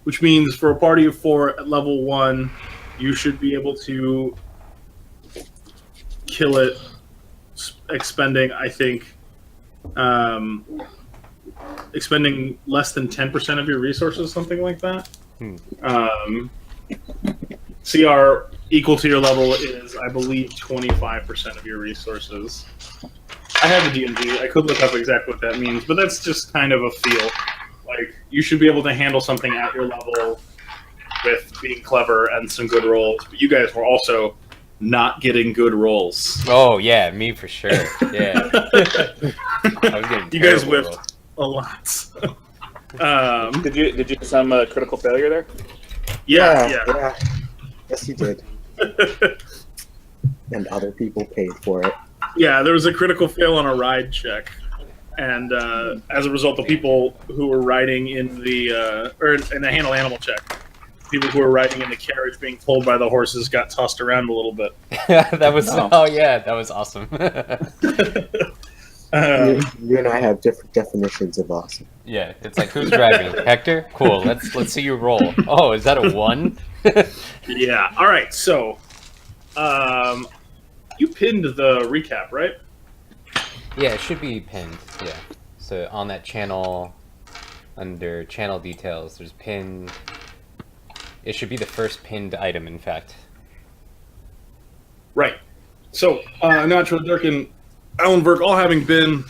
which means for a party of 4 at level 1, you should be able to kill it, expending, I think, expending less than 10% of your resources, something like that. CR equal to your level is, I believe, 25% of your resources. I have the D&D. I could look up exactly what that means, but that's just kind of a feel. Like, you should be able to handle something at your level with being clever and some good rolls, but you guys were also not getting good rolls. Oh, yeah, me for sure. Yeah. I was getting you guys whiffed rolls. a lot. Did you do some critical failure there? Yeah. Yes, you did. And other people paid for it. Yeah, there was a critical fail on a ride check. And as a result, the people who were riding in the or in the handle animal check, people who were riding in the carriage being pulled by the horses got tossed around a little bit. That was that was awesome. You and I have different definitions of awesome. Yeah, it's like, who's driving? Hector? Cool. Let's see you roll. Oh, is that a 1? Yeah. All right. So, you pinned the recap, right? Yeah, it should be pinned. Yeah. So on that channel, under channel details, there's pinned. It should be the first pinned item, in fact. Right. So, Natural Dirk and Alan Burke, all having been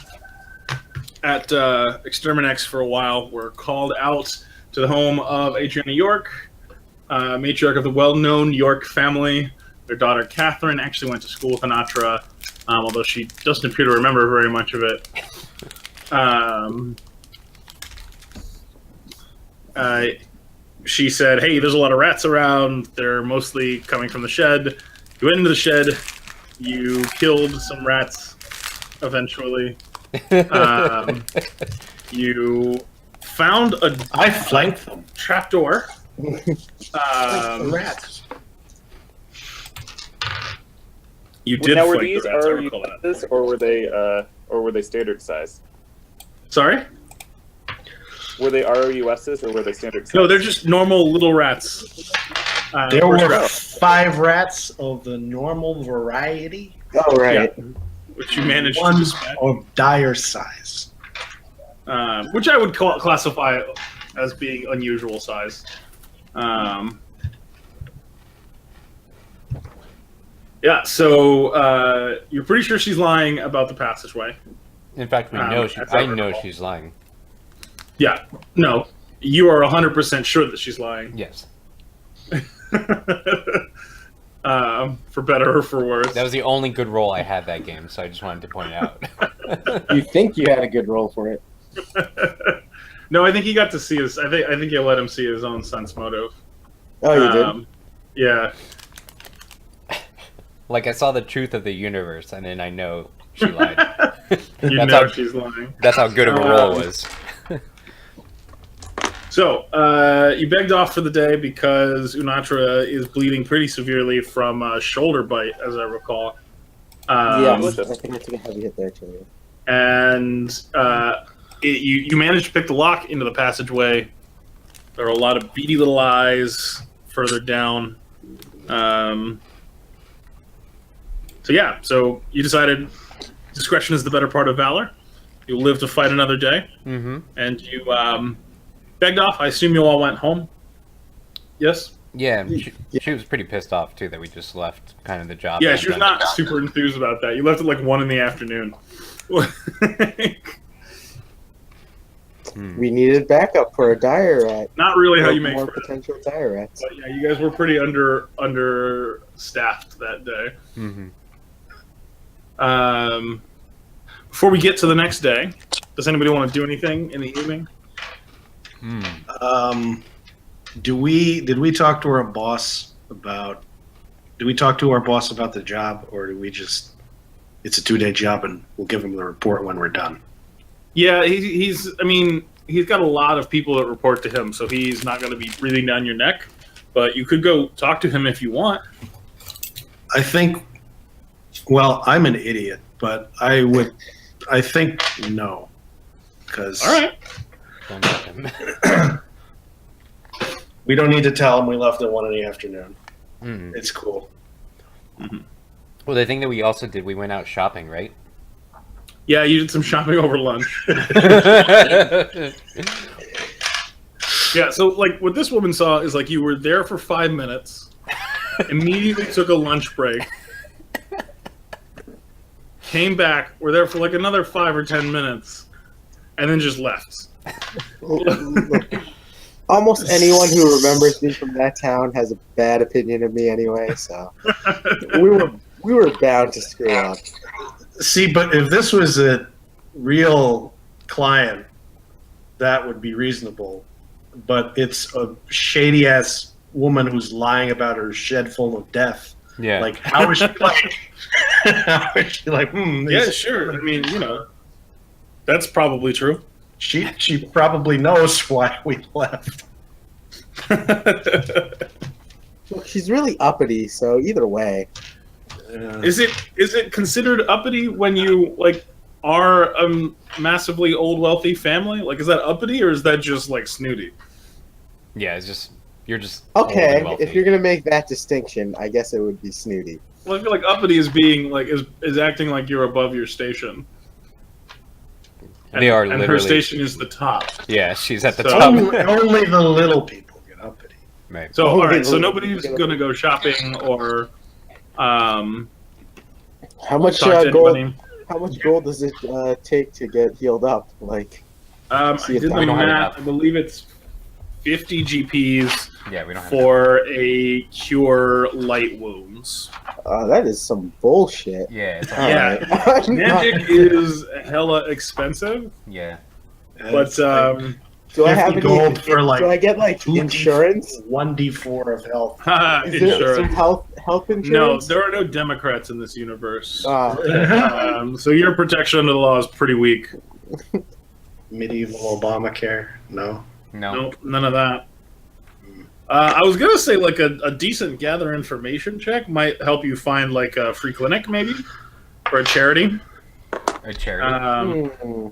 at Exterminex for a while, were called out to the home of Adriana York, matriarch of the well-known York family. Their daughter, Catherine, actually went to school with Anatra, although she doesn't appear to remember very much of it. She said, hey, there's a lot of rats around. They're mostly coming from the shed. You went into the shed. You killed some rats eventually. You found a I flanked them. trapdoor. Rats. You did Now, were flank these the rats, I recall that. RUSs or were they standard size? Sorry? Were they RUSs or were they standard size? No, they're just normal little rats. There were rats, 5 rats of the normal variety. Oh, right. which you managed to One dispatch. of dire size. Which I would classify as being unusual size. Yeah, so you're pretty sure she's lying about the passageway. In fact, we know I know she's lying. Yeah, no, you are 100% sure that she's lying. Yes. For better or for worse. That was the only good roll I had that game, so I just wanted to point it out. You think you had a good roll for it? No, I think he got to see his. I think you let him see his own sense motive. Oh, you did? Yeah. Like, I saw the truth of the universe, and then I know she lied. She's lying. That's how good of a roll it was. So, you begged off for the day because Unatra is bleeding pretty severely from a shoulder bite, as I recall. Yeah, I think I took a heavy hit there, too. And you managed to pick the lock into the passageway. There are a lot of beady little eyes further down. So you decided discretion is the better part of valor. You'll live to fight another day. Mm-hmm. And you begged off. I assume you all went home? Yes? Yeah, she was pretty pissed off, too, that we just left kind of the job. Yeah, she was not super enthused about that. You left at like 1 in the afternoon. We needed backup for a dire rat. Not really how you make more friends. potential dire rats. But yeah, you guys were pretty understaffed that day. Mm-hmm. Before we get to the next day, does anybody want to do anything in the evening? Did we talk to our boss about? Did we talk to our boss about the job, or do we just? It's a 2-day job, and we'll give him the report when we're done. Yeah, he's. I mean, he's got a lot of people that report to him, so he's not going to be breathing down your neck. But you could go talk to him if you want. I think. Well, I'm an idiot, but I think no, because. All right. We don't need to tell them we left at 1 in the afternoon. Mm. It's cool. Well, the thing that we also did, we went out shopping, right? Yeah, you did some shopping over lunch. Yeah, so like what this woman saw is like you were there for 5 minutes, immediately took a lunch break, came back, were there for like another 5 or 10 minutes, and then just left. Almost anyone who remembers me from that town has a bad opinion of me anyway, so we were bound to screw up. See, but if this was a real client, that would be reasonable. But it's a shady ass woman who's lying about her shed full of death. Yeah. Like, how is she like? How is she like? Yeah, sure. I mean, you know, that's probably true. She probably knows why we left. Well, she's really uppity, so either way. Is it considered uppity when you like are a massively old wealthy family? Like, is that uppity or is that just like snooty? Yeah, it's just you're just old Okay, and wealthy. if you're gonna make that distinction, I guess it would be snooty. Well, I feel like uppity is being like is acting like you're above your station. They are and literally. her station is the top. Yeah, she's at the So- top. Only the little people get uppity. Right. So Oh, all right, so wait, nobody's gonna go shopping or How much talk to gold? anybody. How much gold does it take to get healed up? Like, I See if did the we don't have math. enough. I believe it's 50 GPs Yeah, we don't have. for a cure light wounds. that is some bullshit. Yeah. It's Yeah. Alright. I'm not- Magic is hella expensive, Yeah. but do I have 50 any gold for, like, Do I get like 2d4 insurance? 1d4 of health. Is there some insurance. health No, insurance? there are no Democrats in this universe. Ah, So your protection under the law is pretty weak. Medieval Obamacare. No. No. Nope, none of that. I was gonna say like a decent gather information check might help you find like a free clinic maybe or a charity. A charity. hmm.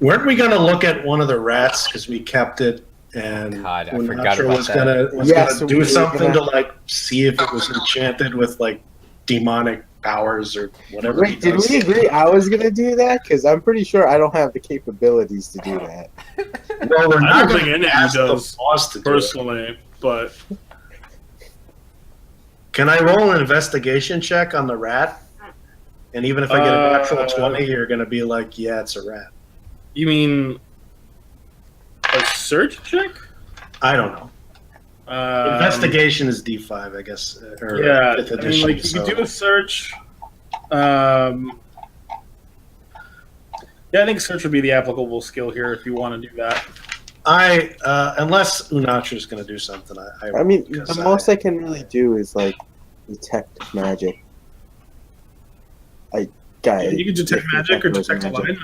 Weren't we going to look at one of the rats because we kept it and God, I when forgot Nacho about was that. gonna Yes, do we were something gonna- to like see if it was enchanted with like demonic powers or whatever. he Wait, did does. we agree I was gonna do that? Because I'm pretty sure I don't have the capabilities to do that. Well, we're I not don't going think any to of you ask the does boss to do it. personally, but Can I roll an investigation check on the rat? And even if I get a natural 20, you're going to be like, yeah, it's a rat. you mean a search check? I don't know. Investigation is D5, I guess. Or Yeah, 5th I mean, edition, like you so- could do a search. Yeah, I think search would be the applicable skill here if you want to do that. Unless Unatra's going to do something. I mean, because the most I can really do is like detect magic. You can detect magic or detect alignment.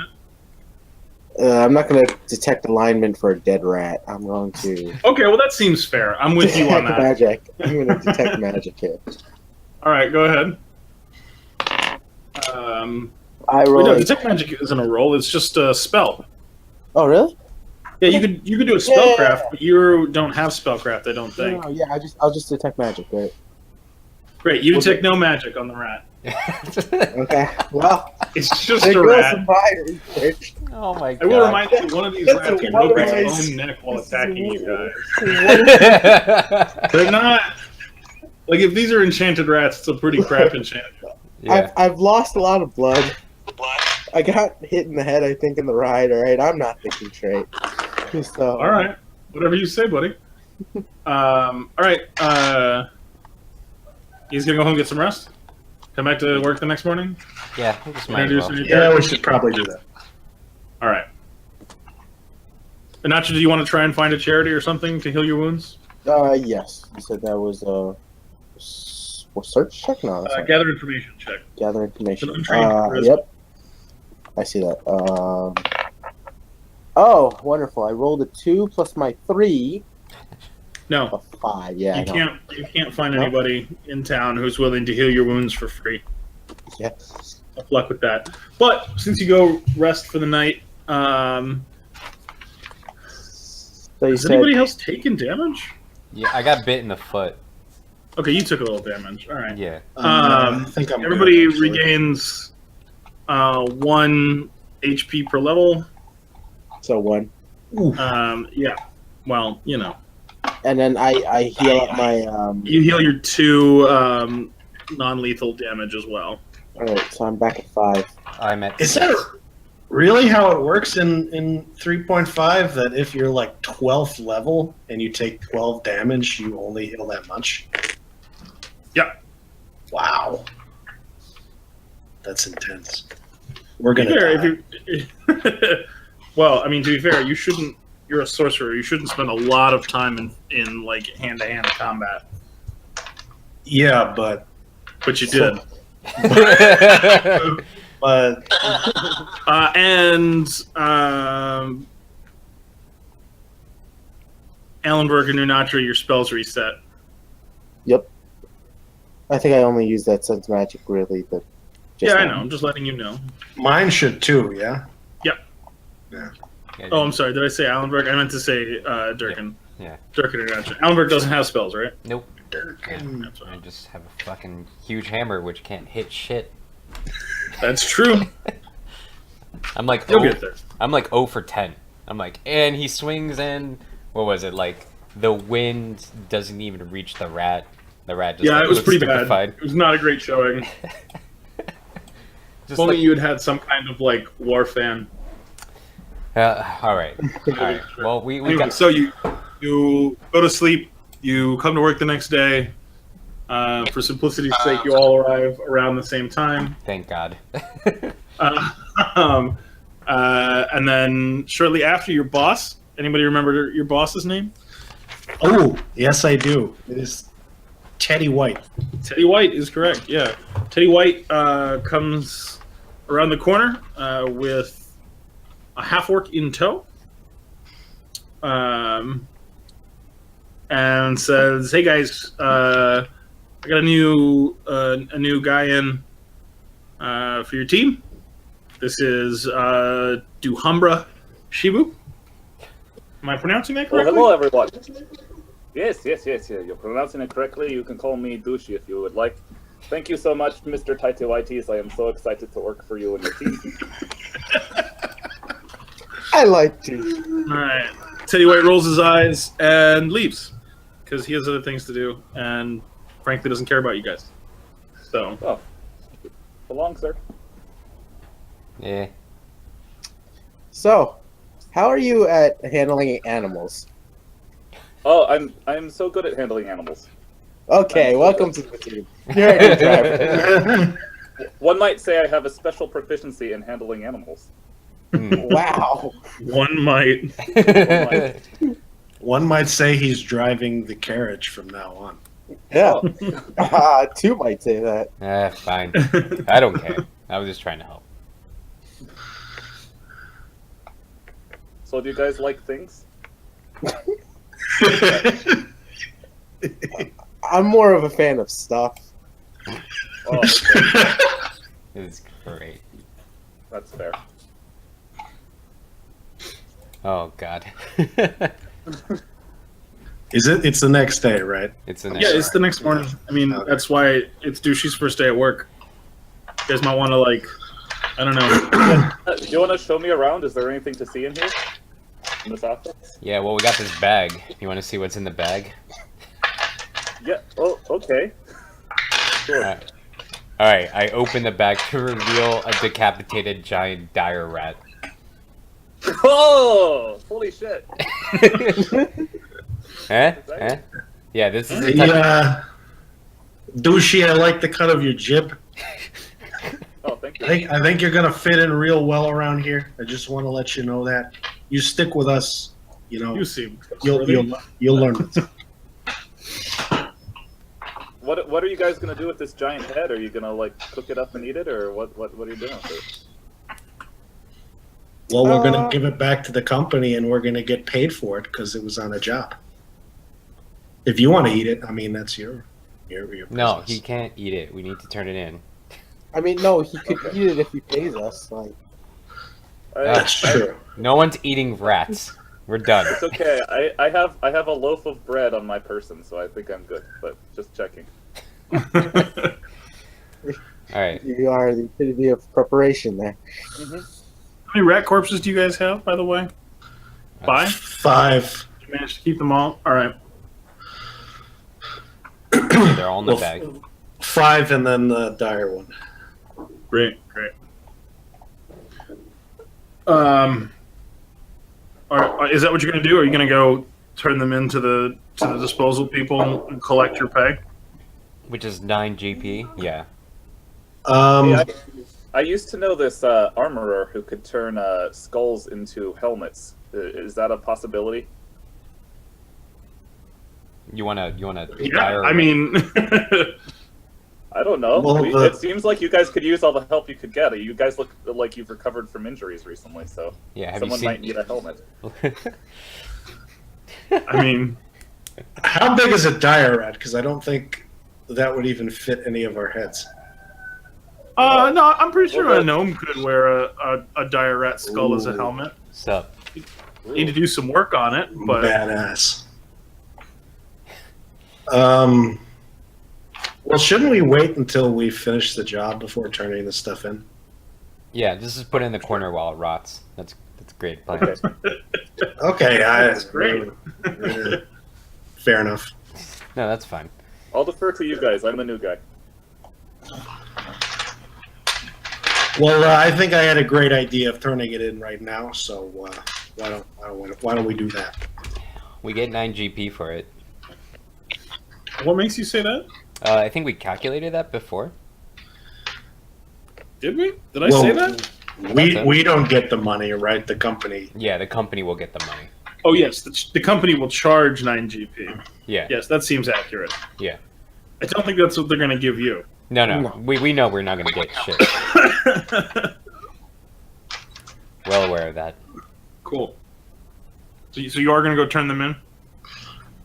I'm not going to detect alignment for a dead rat. I'm going to Okay, well that seems fair. I'm with you on detect that. magic. I'm going to detect magic here. All right, go ahead. I Wait, roll. no, detect magic isn't a roll; it's just a spell. Oh, really? Yeah, you could do a spellcraft, but you don't have spellcraft. I don't think. No, yeah, I'll just detect magic, right? Great, you detect no magic on the rat. Okay. Well, It's just there a goes rat. my research. Oh my god. I will remind you, one of these That's rats a broke wise- its own neck while this is attacking you a- guys. They're not like if these are enchanted rats, it's a pretty crap enchantment. Yeah. I've lost a lot of blood. I got hit in the head, I think, in the ride. All right, I'm not thinking straight. So, All right, whatever you say, buddy. All right, he's gonna go home and get some rest. Come back to work the next morning. Yeah, I just might as Introduce well. a new Yeah, character? we should probably do that. All right. Nacho, do you want to try and find a charity or something to heal your wounds? Yes, you said that was a search check. No, that's not. Gather information check. Gather information. It's an untrained charisma. Yep, I see that. Oh, wonderful! I rolled a 2 plus my 3, No, a 5. Yeah, I you know. can't find No? anybody in town who's willing to heal your wounds for free. Yeah. Tough luck with that. But since you go rest for the night, So you Has said anybody else taken damage? Yeah, I got bit in the foot. Okay, you took a little damage. All right. Yeah. I think I'm Everybody good, actually. regains 1 HP per level. so 1. Yeah. Well, you know, And then I heal up my you heal your 2 non-lethal damage as well. alright, so I'm back at 5. I'm at Is 6. that really how it works in 3.5? That if you're like 12th level and you take 12 damage, you only heal that much? Yep. Wow. That's intense. We're To be gonna fair, die. if you, well, I mean, to be fair, you shouldn't. You're a sorcerer. You shouldn't spend a lot of time in like hand-to-hand combat. Yeah, but But you did. but And Allenberg and Nunatra, your spells reset. I think I only use that sense magic really, but Yeah, I now. know. I'm just letting you know. mine should too. Yeah. Oh, I'm sorry. Did I say Allenberg? I meant to say Durkin. Yeah. Durkin and Nunatra. Allenberg doesn't have spells, right? Nope. Durkin. That's I right. just have a fucking huge hammer which can't hit shit. That's true. I'm like You'll 0 get there. I'm like 0 for 10. I'm like, and he swings and what was it? Like the wind doesn't even reach the rat. The rat just Yeah, like, it was looks pretty stupefied. bad. It was not a great showing. Just If only like, you had some kind of like war fan. all right. All right. Well, we Anyway, got so you go to sleep. You come to work the next day. For simplicity's sake, you all arrive around the same time. thank God. And then shortly after, your boss. Anybody remember your boss's name? Oh, yes, I do. It is Teddy White. Teddy White is correct. Yeah, Teddy White comes around the corner with a half orc in tow, and says, "Hey guys, I got a new guy in for your team. This is Duhumbra Shibu. Am I pronouncing that Well, correctly?" hello, everyone. Yes. You're pronouncing it correctly. You can call me Douchey if you would like. Thank you so much, Mr. Taitowaitis. I am so excited to work for you and your team. I like to. All right. Teddy White rolls his eyes and leaves because he has other things to do and frankly doesn't care about you guys. So Oh, so long, sir. Yeah. So, how are you at handling animals? Oh, I'm so good at handling animals. Okay, welcome to the team. You're a good driver. One might say I have a special proficiency in handling animals. Wow. one might. One might say he's driving the carriage from now on. Yeah. Two might say that. Fine. I don't care. I was just trying to help. So do you guys like things? I'm more of a fan of stuff. Oh, okay. It's great. That's fair. Oh God. Is it? It's the next day, right? It's the Yeah, next. it's the next morning. I mean, that's why it's Douchey's first day at work. You guys might want to I don't know. Do you want to show me around? Is there anything to see in here? In this office? Yeah. Well, we got this bag. You want to see what's in the bag? Yeah. Oh, okay. Sure. All right. I open the bag to reveal a decapitated giant dire rat. Oh, holy shit! Eh? Yeah. This is the type- Yeah. Douchey, I like the cut of your jib. Oh, thank you. I think you're gonna fit in real well around here. I just want to let you know that. You stick with us, you know. You seem. You'll learn it. What are you guys gonna do with this giant head? Are you gonna cook it up and eat it, or what are you doing with it? Well, we're gonna give it back to the company, and we're gonna get paid for it because it was on a job. If you want to eat it, I mean that's your business. No, he can't eat it. We need to turn it in. I mean, no, he could eat it if he pays us. Like, That's true. No one's eating rats. We're done. It's okay. I have a loaf of bread on my person, so I think I'm good. But just checking. All right. You are the epitome of preparation there. Mm-hmm. How many rat corpses do you guys have, by the way? 5? 5. You managed to keep them all? All right. They're all in the Well, bag. 5 and then the dire one. Great. Is that what you're going to do? Are you going to go turn them into the disposal people and collect your pay? Which is 9 GP. Yeah. Hey, I used to know this armorer who could turn skulls into helmets. Is that a possibility? You wanna Yeah, I mean, I don't know. Well, It seems like you guys could use all the help you could get. You guys look like you've recovered from injuries recently, so yeah. Have someone you might need a helmet. I mean, How big is a dire rat? Because I don't think that would even fit any of our heads. no, I'm pretty sure Well, a gnome could wear a dire rat skull as a Ooh. helmet. Sup? Need to do some work on it, but Badass. Well, shouldn't we wait until we finish the job before turning this stuff in? Yeah. Just put it in the corner while it rots. That's great plan. Okay. Okay, That's great. Fair enough. No, that's fine. I'll defer to you guys. I'm the new guy. Well, I think I had a great idea of turning it in right now, so why don't we do that? We get 9 GP for it. what makes you say that? I think we calculated that before. Did we? Did I say that? We don't get the money, right? The company. Yeah, the company will get the money. Oh yes, the company will charge 9 GP. Yeah. Yes, that seems accurate. Yeah. I don't think that's what they're going to give you. No. We know we're not going to get shit. Well aware of that. Cool. So you are going to go turn them in?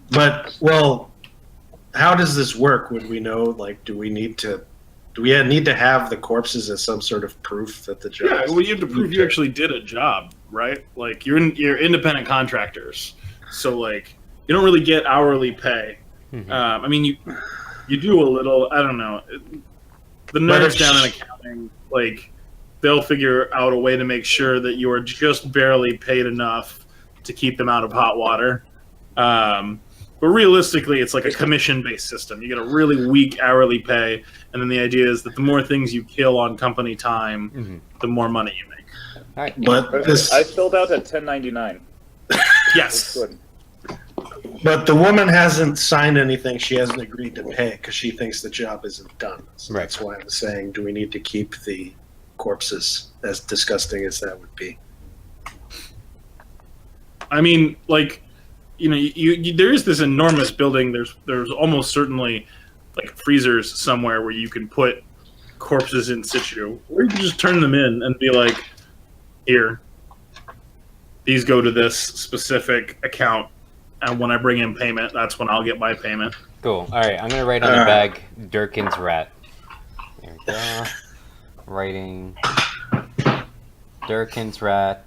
But well, how does this work? Would we know? Like, do we need to have the corpses as some sort of proof that the job? Yeah, well, you have to prove you actually did a job, right? Like you're independent contractors, so like you don't really get hourly pay. Mhm. I mean, you do a little. I don't know. The nerds down in accounting, like they'll figure out a way to make sure that you are just barely paid enough to keep them out of hot water. But realistically, it's like a commission-based system. You get a really weak hourly pay, and then the idea is that the more things you kill on company time, the more money you make. All right. But this, I filled out at 10.99. Yes. Good. but the woman hasn't signed anything. She hasn't agreed to pay because she thinks the job isn't done. So Right. that's why I'm saying, do we need to keep the corpses, as disgusting as that would be? I mean, like, you know, you there is this enormous building. There's almost certainly like freezers somewhere where you can put corpses in situ, or you can just turn them in and be like, here, these go to this specific account, and when I bring in payment, that's when I'll get my payment. Cool. All right. I'm going to write on the bag Durkin's rat. There we go. Writing Durkin's rat.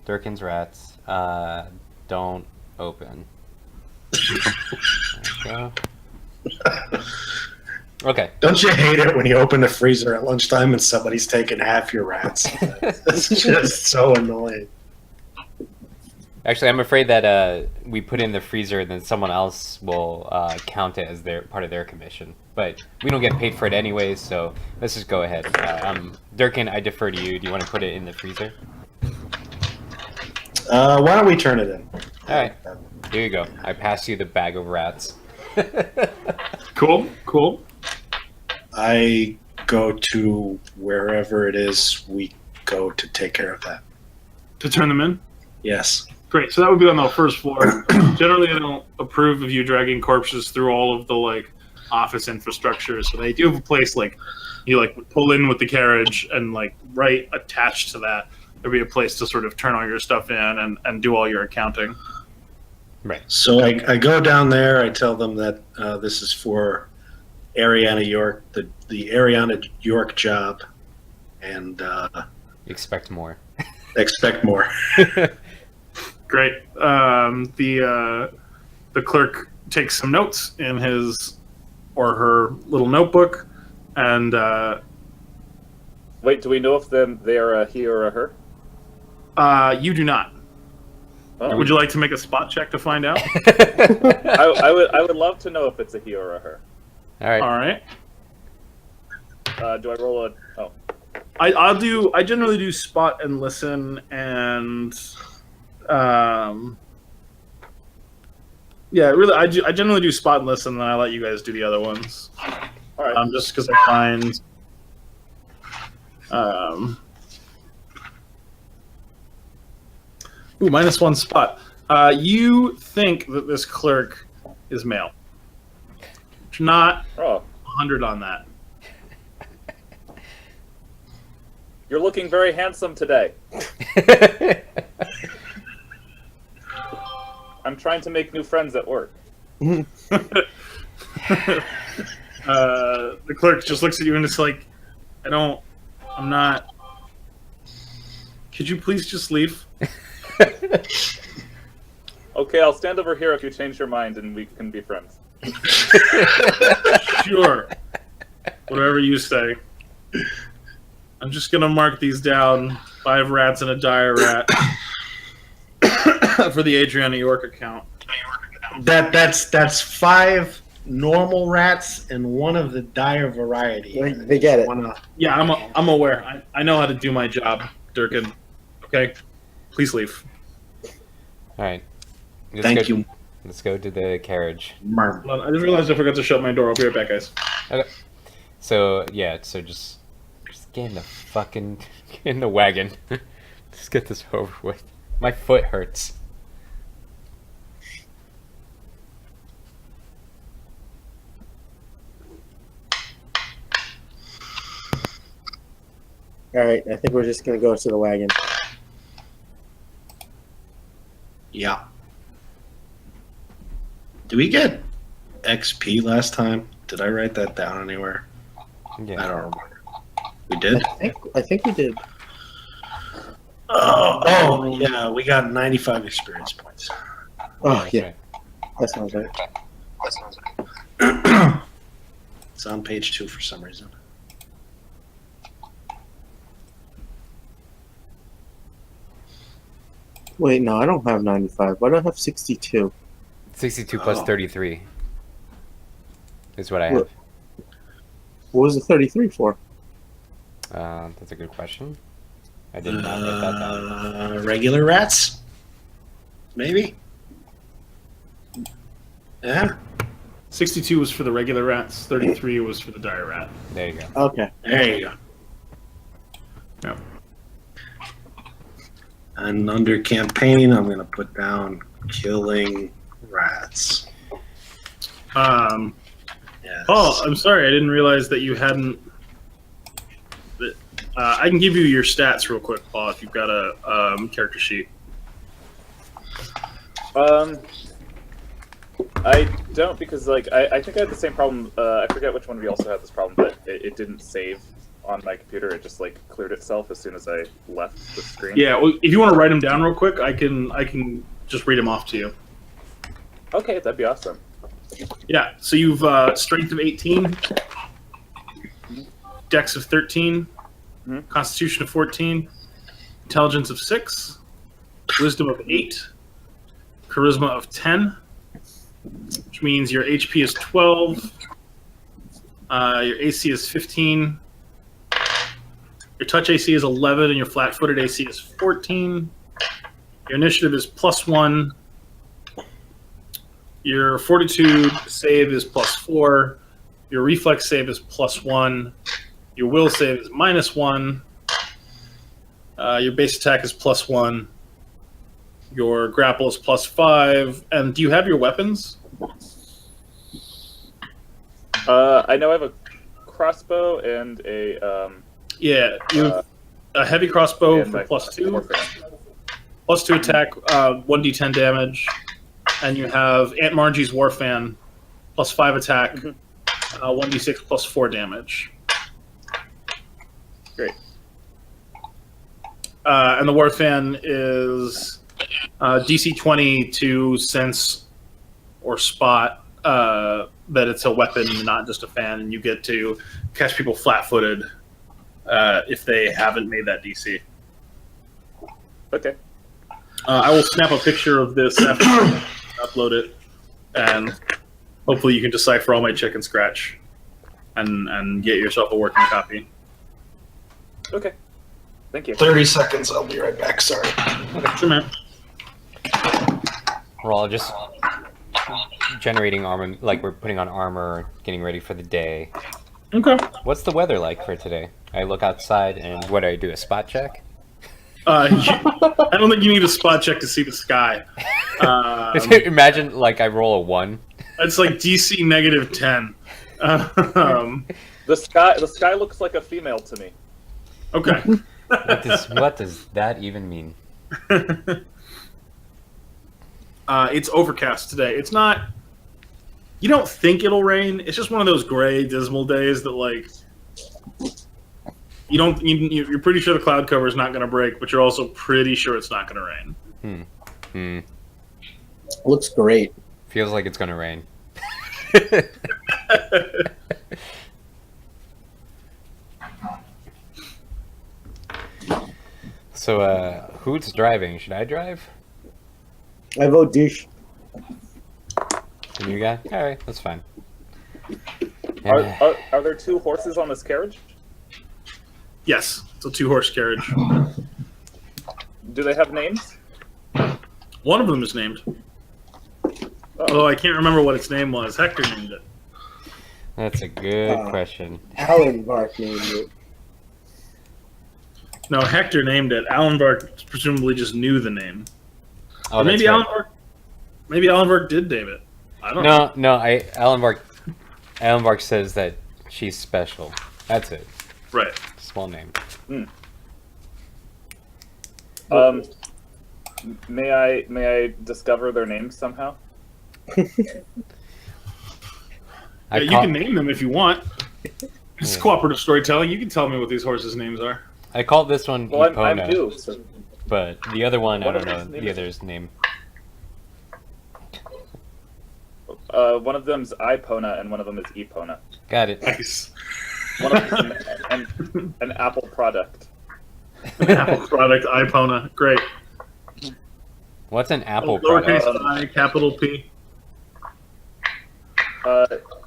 Durkin's rats. Don't open. There we go. Okay. Don't you hate it when you open the freezer at lunchtime and somebody's taking half your rats? It's just so annoying. Actually, I'm afraid that we put in the freezer and then someone else will count it as their part of their commission. But we don't get paid for it anyways, so let's just go ahead. Durkin, I defer to you. Do you want to put it in the freezer? Why don't we turn it in? All right. Here you go. I pass you the bag of rats. Cool. I go to wherever it is we go to take care of that. To turn them in? Yes. Great. So that would be on the first floor. Generally, I don't approve of you dragging corpses through all of the like office infrastructure. So they do have a place like you like pull in with the carriage and like right attached to that, there'd be a place to sort of turn all your stuff in and do all your accounting. Right. So I go down there. I tell them that this is for Ariana York, the Ariana York job, and Expect more. expect more. Great. The clerk takes some notes in his or her little notebook, and Wait, do we know if they are a he or a her? you do not. Oh. Would you like to make a spot check to find out? I would love to know if it's a he or a her. All right. All right. Do I roll a? Oh, I generally do spot and listen and yeah, really I generally do spot and listen, and then I let you guys do the other ones. all right. Just because I find -1 spot. You think that this clerk is male. Not Oh, 100 on that. you're looking very handsome today. I'm trying to make new friends at work. The clerk just looks at you and it's like, I'm not. Could you please just leave? Okay, I'll stand over here if you change your mind and we can be friends. Sure. Whatever you say. I'm just gonna mark these down. 5 rats and a dire rat for the Adriana York account. That's 5 normal rats and 1 of the dire variety. They get it. Yeah, I'm aware. I know how to do my job, Durkin. Okay, please leave. All right. Thank you. Let's go to the carriage. Hold on, I just realized I forgot to shut my door. I'll be right back, guys. Okay. So yeah, just get in the fucking in the wagon. Let's get this over with. My foot hurts. All right, I think we're just gonna go to the wagon. Yeah. Did we get XP last time? Did I write that down anywhere? I Yeah. don't remember. We did? I think we did. Oh, yeah, we got 95 experience points. Oh yeah, Right. that sounds right. It's on page 2 for some reason. Wait, no, I don't have 95. Why do I have 62? 62 plus Oh. 33 is what I have. What? What was the 33 for? That's a good question. I did not write that down. Regular rats? Maybe? Yeah, 62 was for the regular rats. 33 was for the dire rat. There you go. Okay. there you go. Yeah. And under campaign, I'm going to put down killing rats. Yes. Oh, I'm sorry. I didn't realize that you hadn't. I can give you your stats real quick, Paul, if you've got a character sheet. I don't because I think I had the same problem. I forget which one of you also had this problem, but it didn't save on my computer. It just cleared itself as soon as I left the screen. Yeah, well, if you want to write them down real quick, I can just read them off to you. Okay, that'd be awesome. Yeah, so you've strength of 18, dex of 13, Mhm. constitution of 14, intelligence of 6, wisdom of 8, charisma of 10, which means your HP is 12, your AC is 15, your touch AC is 11, and your flat-footed AC is 14. Your initiative is +1. Your fortitude save is +4. Your reflex save is +1. Your will save is -1. Your base attack is +1. Your grapple is +5. And do you have your weapons? I know I have a crossbow and a Yeah, you have a heavy crossbow and for my +2. warfare. +2 attack, 1d10 damage. And you have Aunt Margie's Warfan, +5 attack, 1d6 +4 damage. Great. And the Warfan is DC 20 to sense or spot that it's a weapon, not just a fan, and you get to catch people flat-footed if they haven't made that DC. Okay. I will snap a picture of this after I upload it, and hopefully you can decipher all my chicken scratch and get yourself a working copy. Okay. Thank you. 30 seconds. I'll be right back. Sorry. Sure, man. We're all just generating armor, like we're putting on armor, getting ready for the day. Okay. What's the weather like for today? I look outside, and what do I do? A spot check? I don't think you need a spot check to see the sky. Imagine like I roll a 1. It's like DC -10. The sky looks like a female to me. Okay. What does that even mean? It's overcast today. It's not. You don't think it'll rain. It's just one of those gray, dismal days that like you don't. You're pretty sure the cloud cover is not going to break, but you're also pretty sure it's not going to rain. Looks great. Feels like it's gonna rain. So, who's driving? Should I drive? I vote douche. The new guy? Alright, that's fine. Are there 2 horses on this carriage? Yes, it's a 2-horse carriage. Do they have names? One of them is named. Oh. Although I can't remember what its name was. Hector named it. That's a good question. Alan Bark named it. No, Hector named it. Alan Bark presumably just knew the name. Oh, Or maybe that's right. Maybe Alan Bark did name it. I don't know. No, Alan Bark says that she's special. That's it. Right. Small name. May I discover their names somehow? Yeah, you can name them if you want. It's cooperative storytelling. You can tell me what these horses' names are. I called this one Well, I'm Epona, new. So but the other one, I One don't of know his name the is- other's name. one of them's Ipona and one of them is Epona. Got it. Nice. One of them is an Apple product. Apple product, Ipona. Great. What's an Apple Lowercase product? I, capital P.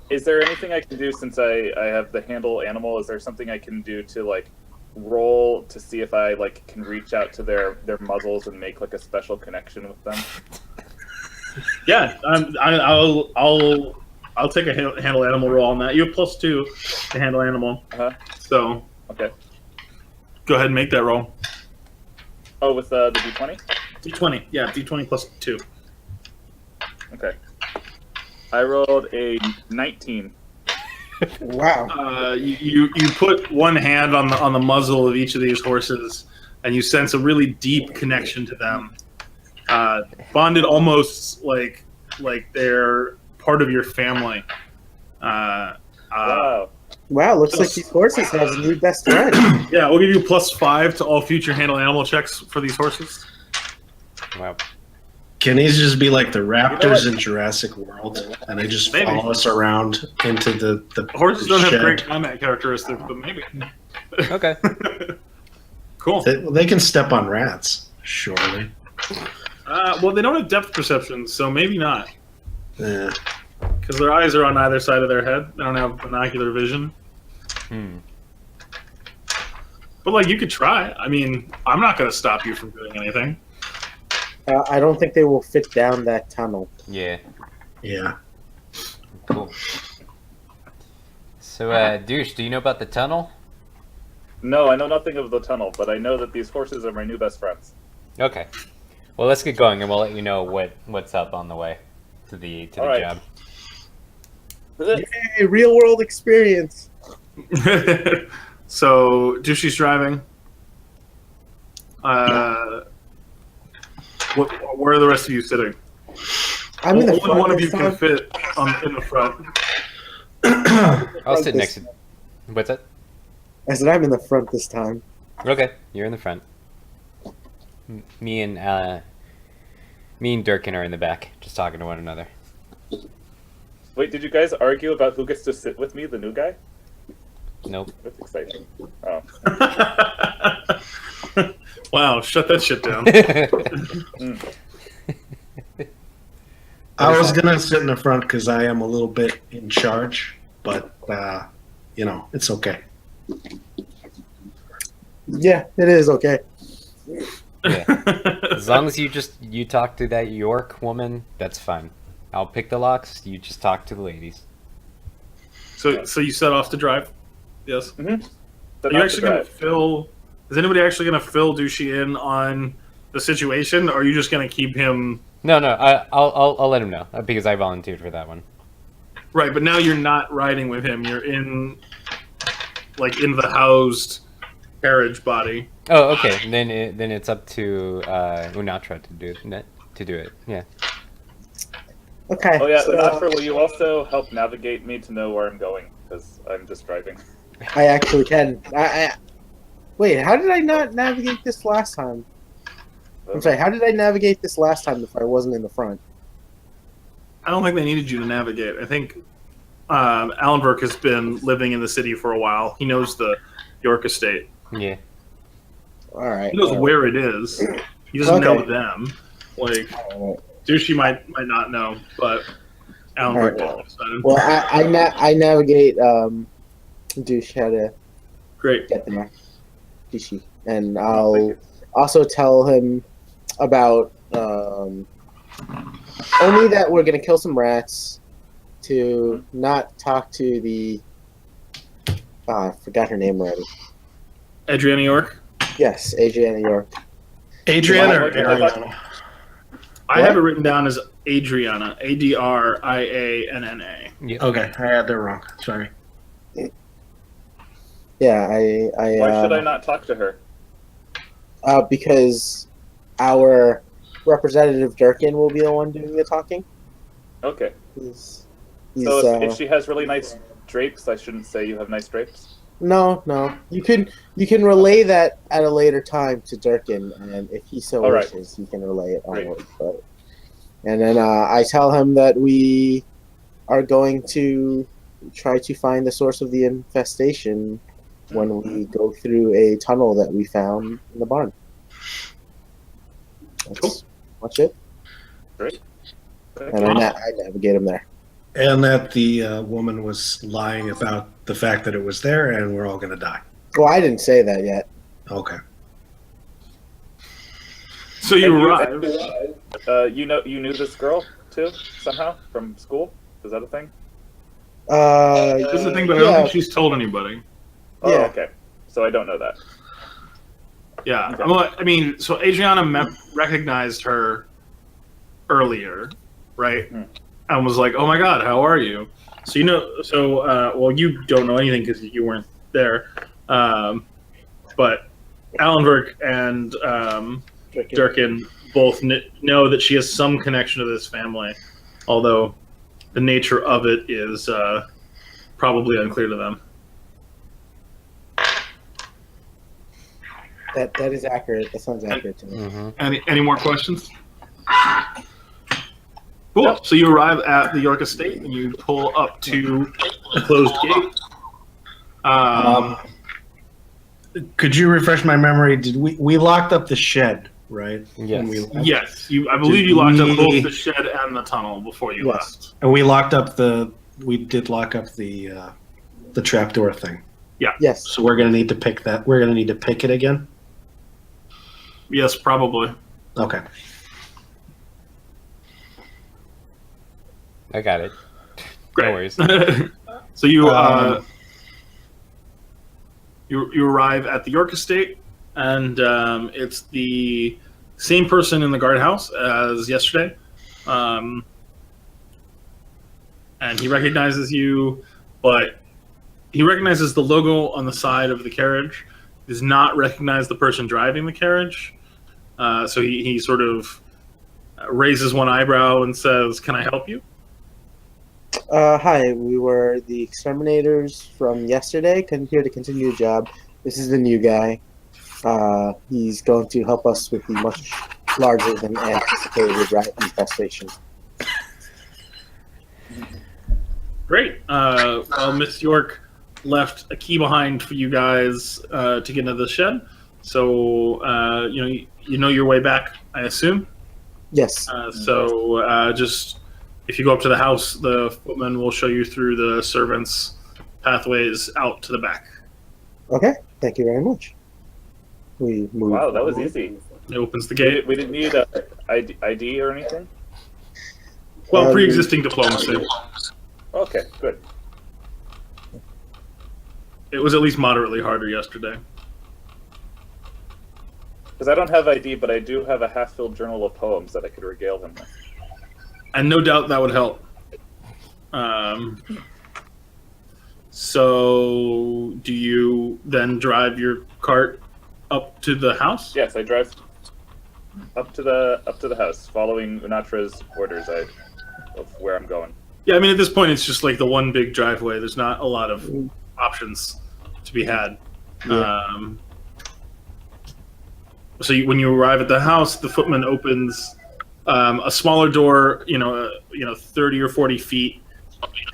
Is there anything I can do since I have the handle animal? Is there something I can do to like roll to see if I like can reach out to their muzzles and make like a special connection with them? Yeah, I'll take a handle animal roll on that. You have +2 to handle animal. So Okay. go ahead and make that roll. Oh, with the D20? D20. Yeah, D20 +2. Okay. I rolled a 19. Wow. You put one hand on the muzzle of each of these horses, and you sense a really deep connection to them. Bonded almost like they're part of your family. Wow. Wow, looks like these horses have a new best friend. Yeah, we'll give you +5 to all future handle animal checks for these horses. Wow. Can these just be like the raptors what? in Jurassic World, and they just Maybe. follow us around into the Horses don't have shed? great combat characteristics, but maybe. Okay. Cool. They can step on rats, surely. Well, they don't have depth perception, so maybe not. Yeah. Because their eyes are on either side of their head. They don't have binocular vision. But, like, you could try. I mean, I'm not going to stop you from doing anything. I don't think they will fit down that tunnel. Yeah. Yeah. Cool. So, Douche, do you know about the tunnel? No, I know nothing of the tunnel, but I know that these horses are my new best friends. Okay. Well, let's get going, and we'll let you know what's up on the way to the All right. job. Yay, real world experience. So, Dushy's driving. Where are the rest of you sitting? I'm in the Only front one of this you can time. fit in the front. I'll sit this- next to... What's that? I said I'm in the front this time. Okay, you're in the front. Me and Me and Durkin are in the back, just talking to one another. Wait, did you guys argue about who gets to sit with me, the new guy? Nope. That's exciting. Oh. Wow, shut that shit down. I was gonna sit in the front because I am a little bit in charge, but it's okay. Yeah, it is okay. Yeah. As long as you talk to that York woman, that's fine. I'll pick the locks. You just talk to the ladies. So you set off to drive? Yes. Mm-hmm. Are you actually going to fill? Is anybody actually going to fill Douchey in on the situation, or are you just going to keep him? No. I'll let him know because I volunteered for that one. Right, but now you're not riding with him. You're in the housed carriage body. Oh, okay. Then it's up to Unatra to do it. Yeah. Okay. Oh yeah, so Unatra, will you also help navigate me to know where I'm going? Because I'm just driving. I actually can. Wait, how did I not navigate this last time? I'm sorry, how did I navigate this last time if I wasn't in the front? I don't think they needed you to navigate. I think Allenberg has been living in the city for a while. He knows the York estate. Yeah. All right. He knows where it is. He doesn't know them. Like, All right. Douchey might not know, but Allenberg All right. does. Well, I navigate Douche how to Great. get there. Douchey. And I'll also tell him about only that we're going to kill some rats, to not talk to the... I forgot her name already. Adriana York? Yes, Adriana York. Adriana or Why- Ariana? I What? have it written down as Adriana. Adrianna. Yeah. Okay, I had that wrong. Sorry. Yeah, I Why should I not talk to her? because our representative Durkin will be the one doing the talking. Okay. He's So if she has really nice drapes, I shouldn't say you have nice drapes? no. You can relay that at a later time to Durkin, and if he so All right. wishes, he can relay it Great. onward. But and then I tell him that we are going to try to find the source of the infestation when we go through a tunnel that we found in the barn. That's Cool. much it. Great. And I navigate him there. And that the woman was lying about the fact that it was there, and we're all going to die. Well, I didn't say that yet. Okay. So you And arrive. you knew this girl too somehow from school? Is that a thing? This is the thing, but I don't think she's told anybody. Oh, Yeah. okay. So I don't know that. Yeah. Okay. I mean, so Adriana recognized her earlier, right? Hmm. And was like, "Oh my God, how are you?" So well, you don't know anything because you weren't there. But Allenberg and Durkin both know that she has some connection to this family, although the nature of it is probably unclear to them. That is accurate. That sounds accurate to me. Mm-hmm. Any more questions? Cool. So you arrive at the York Estate and you pull up to a closed gate. Could you refresh my memory? Did we locked up the shed, right? Yes. When we left? Yes, I believe you locked up both the shed and the tunnel before you Yes. left. And we did lock up the trapdoor thing. Yes. So we're gonna need to pick that. We're gonna need to pick it again. Yes, probably. Okay. I got it. Great. No worries. So you you arrive at the York Estate, and it's the same person in the guardhouse as yesterday, and he recognizes you, but he recognizes the logo on the side of the carriage. He does not recognize the person driving the carriage, so he sort of raises one eyebrow and says, "Can I help you?" Hi, we were the exterminators from yesterday. Here to continue the job. This is the new guy. He's going to help us with the much larger than anticipated rat infestation. Great. Well, Miss York left a key behind for you guys to get into the shed. So you know your way back, I assume. Yes. So just if you go up to the house, the footman will show you through the servants' pathways out to the back. Okay. Thank you very much. We move. Wow, that was easy. It opens the gate. We didn't need a ID or anything. Well, pre-existing diplomacy. Okay, good. It was at least moderately harder yesterday. Because I don't have ID, but I do have a half-filled journal of poems that I could regale him with. And no doubt that would help. So, do you then drive your cart up to the house? Yes, I drive up to the house, following Unatra's orders of where I'm going. Yeah, I mean, at this point, it's just like the one big driveway. There's not a lot of options to be had. Yeah. So when you arrive at the house, the footman opens a smaller door, 30 or 40 feet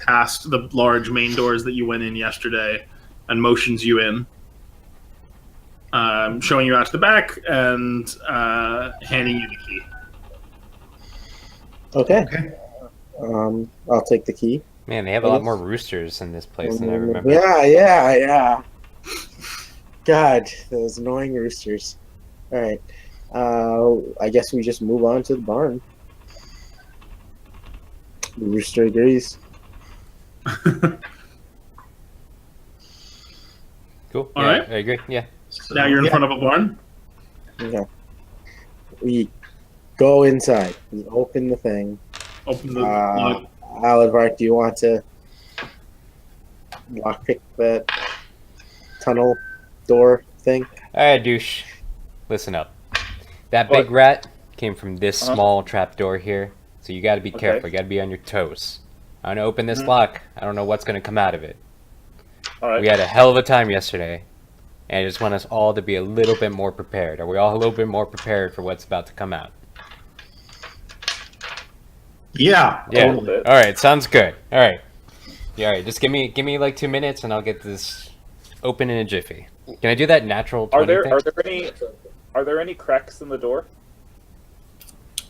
past the large main doors that you went in yesterday, and motions you in, showing you out to the back and handing you the key. Okay. I'll take the key. Man, they have a lot more roosters in this place than I remember. Yeah. God, those annoying roosters. All right. I guess we just move on to the barn. The rooster agrees. Cool. All Yeah, right. I agree. Yeah. Now you're in front of a barn. Okay. We go inside. We open the thing. Open the lock. Alidvark, do you want to lockpick that tunnel door thing? All right, douche. Listen up. That What? big rat came from this small trap door here, so you got to be careful. You got to be on your toes. I'm gonna open this lock. I don't know what's gonna come out of it. All right. We had a hell of a time yesterday, and I just want us all to be a little bit more prepared. Are we all a little bit more prepared for what's about to come out? Yeah. Yeah. little bit. All right. Sounds good. All right. Yeah. All right. Just give me like 2 minutes, and I'll get this open in a jiffy. Can I do that natural 20 thing? Are there any cracks in the door?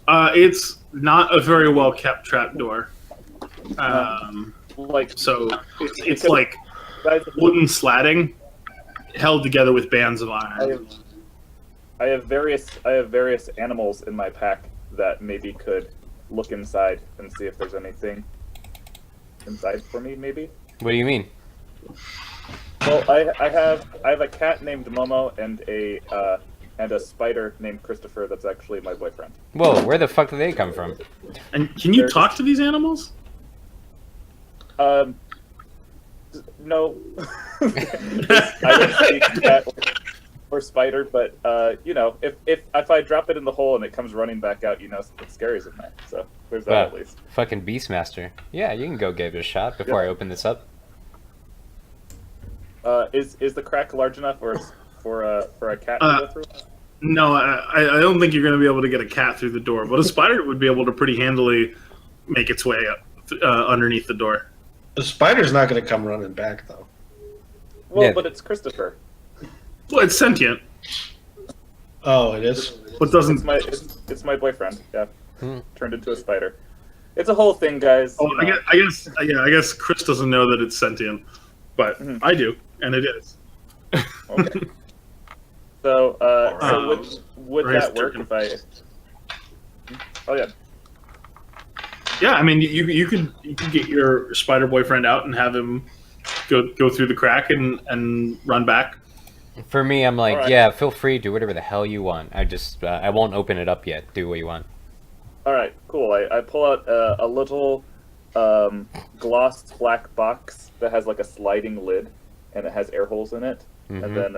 It's not a very well kept trap door. Like, So it's Because- like guys, wooden slatting held together with bands of iron. I have various animals in my pack that maybe could look inside and see if there's anything inside for me. Maybe. What do you mean? Well, I have a cat named Momo and a spider named Christopher. That's actually my boyfriend. Whoa, where the fuck do they come from? And can you They're talk to these animals? No. I don't speak cat or spider, but if I drop it in the hole and it comes running back out, something scary's in there. So there's that at least. Fucking Beastmaster. Yeah, you can go give it a shot before I open this up. Is the crack large enough for a cat to go through? No, I don't think you're going to be able to get a cat through the door, but a spider would be able to pretty handily make its way up underneath the door. The spider's not going to come running back, though. Well, Yeah. but it's Christopher. Well, it's sentient, Oh, it is? but doesn't. It's my boyfriend. Yeah, Hmm. turned into a spider. It's a whole thing, guys. Oh, you know. I guess Chris doesn't know that it's sentient, but Mhm. I do, and it is. Okay. So, Um, would Bryce that work Durkin. if I? Oh yeah. Yeah, I mean, you could get your spider boyfriend out and have him go through the crack and run back. For me, I'm like, Alright. yeah, feel free, do whatever the hell you want. I won't open it up yet. Do what you want. All right, cool. I pull out a little glossed black box that has like a sliding lid, and it has air holes in it. Mhm. And then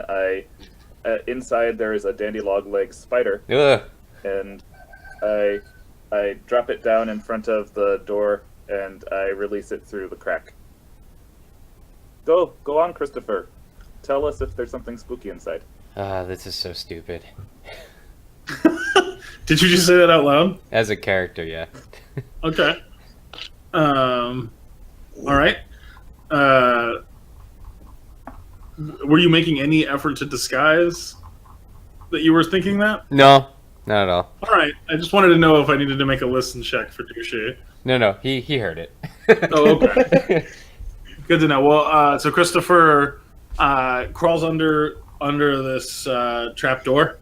inside there is a dandy log leg spider, Ugh. and I drop it down in front of the door and I release it through the crack. Go on, Christopher. Tell us if there's something spooky inside. This is so stupid. Did you just say that out loud? As a character, yeah. Okay. All right. Were you making any effort to disguise that you were thinking that? No, not at all. All right. I just wanted to know if I needed to make a listen check for Douche. No, he heard it. Oh, okay. Good to know. Well, so Christopher crawls under this trap door.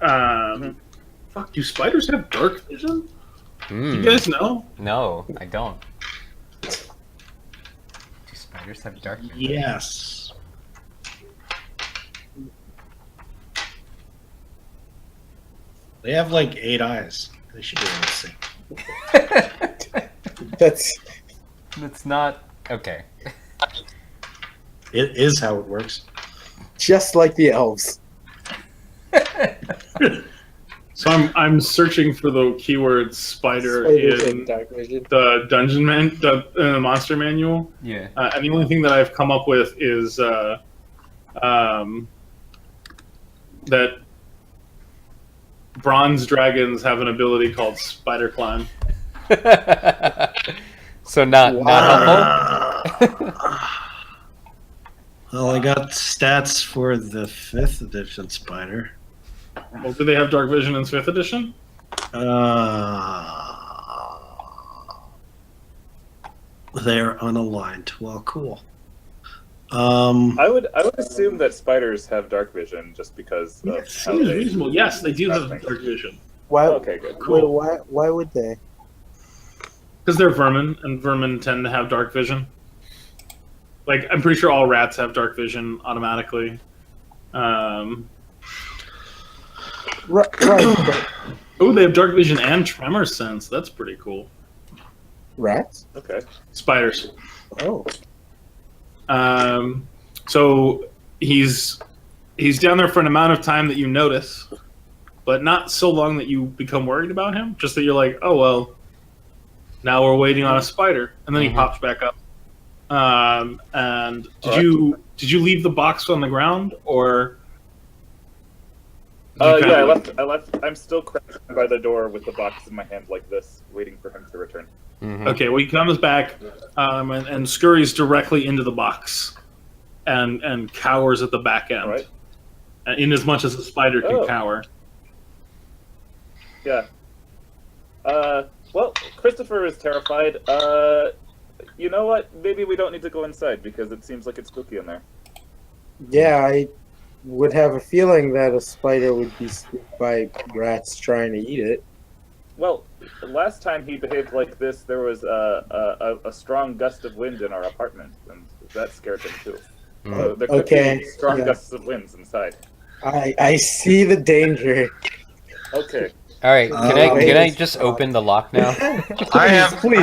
Fuck, do spiders have dark vision? Do you guys know? No, I don't. Do spiders have dark vision? Yes. They have like 8 eyes. They should be able to see. That's not okay. It is how it works. Just like the elves. So I'm searching for the keyword spider Spiders in and dark vision. the the monster manual, Yeah. and the only thing that I've come up with is that bronze dragons have an ability called spider climb. So not helpful. Well, I got stats for the 5th edition spider. Well, do they have dark vision in 5th edition? They're unaligned. Well, cool. I would assume that spiders have dark vision just because of how Seems they. reasonable. Yes, they do have Thanks. dark vision Why? Okay, good. Cool. Why would they? because they're vermin, and vermin tend to have dark vision. Like, I'm pretty sure all rats have dark vision automatically. Right. But Oh, they have dark vision and tremor sense. That's pretty cool. rats? Okay. Spiders. Oh. So he's down there for an amount of time that you notice, but not so long that you become worried about him. Just that you're like, oh well, now we're waiting on a spider, and then he pops back up. And did you leave the box on the ground, or? did you Yeah, kinda- I left. I'm still crouched by the door with the box in my hand like this, waiting for him to return. Okay, well, he comes back and scurries directly into the box and cowers at the back end. All right. In as much as a spider can Oh. cower. Yeah. Well, Christopher is terrified. You know what? Maybe we don't need to go inside because it seems like it's spooky in there. Yeah, I would have a feeling that a spider would be spooked by rats trying to eat it. Well, last time he behaved like this, there was a strong gust of wind in our apartment, and that scared him too. So there could Okay, be strong yeah. gusts of winds inside. I see the danger. Okay. All right, can I wait. just open the lock now? Please,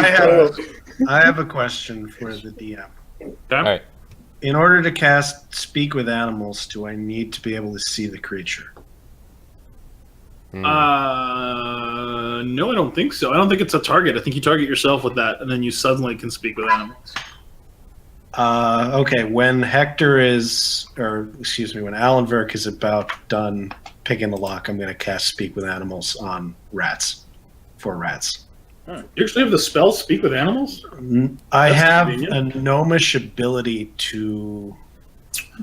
I have a question for the DM. Okay? All right. In order to cast Speak with Animals, do I need to be able to see the creature? No, I don't think so. I don't think it's a target. I think you target yourself with that, and then you suddenly can speak with animals. Okay, when Hector is, or excuse me, when Alan Verk is about done picking the lock, I'm going to cast Speak with Animals on rats. For rats. You actually have the spell speak with animals? I That's have convenient. a gnomish ability to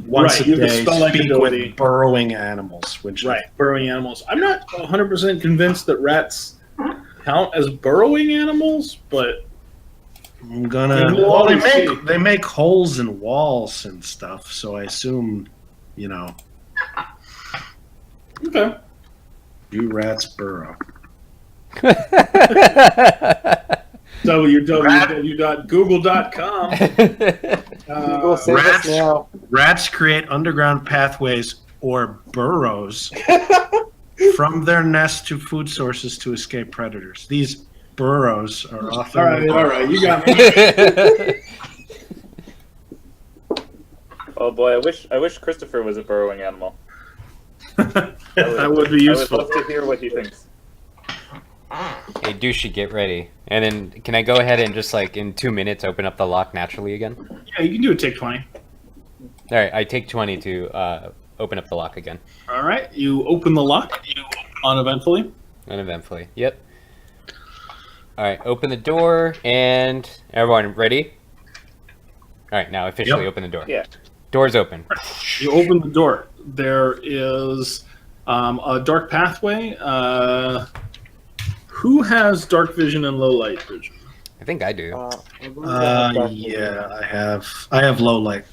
once Right, a you have the day spell-like speak ability. with burrowing animals, which Right, burrowing animals. I'm not 100% convinced that rats count as burrowing animals, but I'm gonna. Yeah, we'll Well, always see. they make holes in walls and stuff, so I assume, you know, okay. do rats burrow? www.google.com. Google save us rats- now. Rats create underground pathways or burrows from their nest to food sources to escape predators. These burrows are often. all right, you got me. Oh boy, I wish Christopher was a burrowing animal. That would be I would useful. love to hear what he thinks. Hey, Douchey, get ready. And then, can I go ahead and just, like, in 2 minutes, open up the lock naturally again? Yeah, you can do a take 20. Alright, I take 20 to open up the lock again. All right, you open the lock uneventfully. Uneventfully. Yep. All right, open the door, and everyone ready? All right, now officially open the door. Yeah. Door's open. You open the door. There is a dark pathway. Who has dark vision and low light vision? I think I do. I believe I have dark vision. Yeah, I have low light.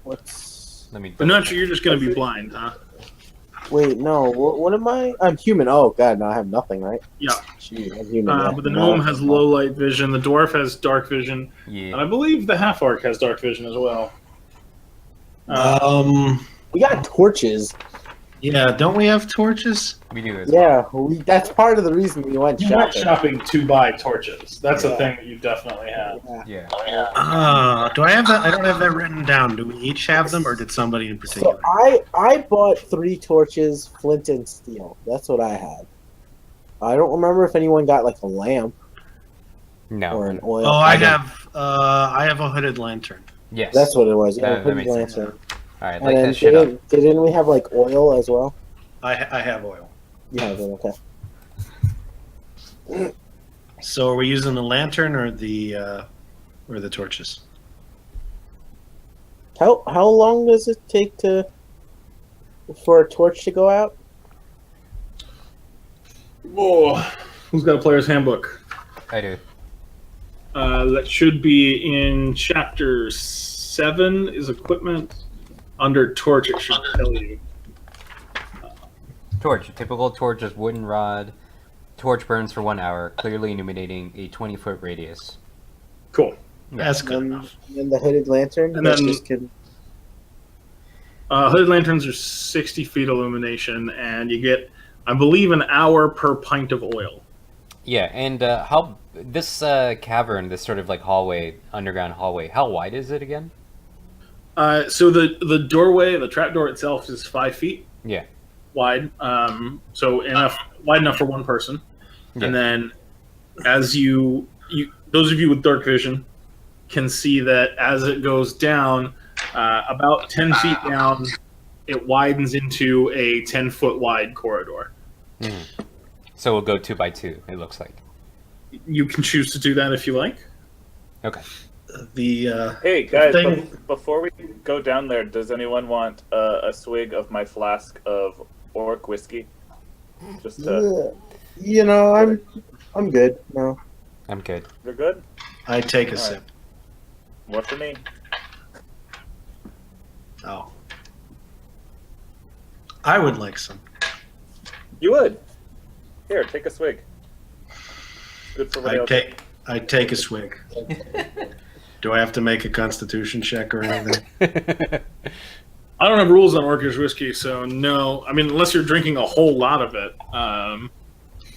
What's... Let me. But not sure you're just going to be blind, huh? Wait, no. What am I? I'm human. Oh, God, no, I have nothing, right? Yeah. Gee, I'm human. Yeah. But the gnome has low light vision. The dwarf has dark vision. And Yeah. I believe the half-orc has dark vision as well. We got torches. Yeah, don't we have torches? We do this. Yeah, that's part of the reason we went You went shopping. shopping to buy torches. That's a Yeah. thing that you definitely have. Yeah. Yeah. Do I have that? I don't have that written down. Do we each have them, or did somebody in particular? So I bought 3 torches, flint and steel. That's what I had. I don't remember if anyone got like a lamp No. or an oil. I have a hooded lantern. Yes. That's what it was. Yeah, That hooded makes sense. lantern. All right, And light then that shit up. didn't we have like oil as well? I have oil. You have it, okay. So are we using the lantern or the torches? How long does it take for a torch to go out? Whoa. Who's got a player's handbook? I do. That should be in chapter 7 is equipment. Under torch, it should tell you. Torch. A typical torch is wooden rod. Torch burns for 1 hour, clearly illuminating a 20-foot radius. Cool. That's good And enough. then the hooded lantern. And that then- just can... Hooded lanterns are 60 feet illumination, and you get, I believe, an hour per pint of oil. Yeah, and how this cavern, this sort of like hallway, underground hallway, how wide is it again? So the doorway, the trapdoor itself, is 5 feet Yeah. wide. So wide enough for one person. Yeah. And then, as you those of you with dark vision can see that as it goes down, about 10 feet down, it widens into a 10-foot wide corridor. Mhm. So we'll go 2 by 2. It looks like. You can choose to do that if you like. Okay. The Hey guys, thing- before we go down there, does anyone want a swig of my flask of orc whiskey? Just to, You know, I'm good. No. I'm good. you're good. I take a All right. sip. What for me? Oh, I would like some. You would. Here, take a swig. Good for everybody else. I take a swig. Do I have to make a Constitution check or anything? I don't have rules on Orcish whiskey, so no. I mean, unless you're drinking a whole lot of it.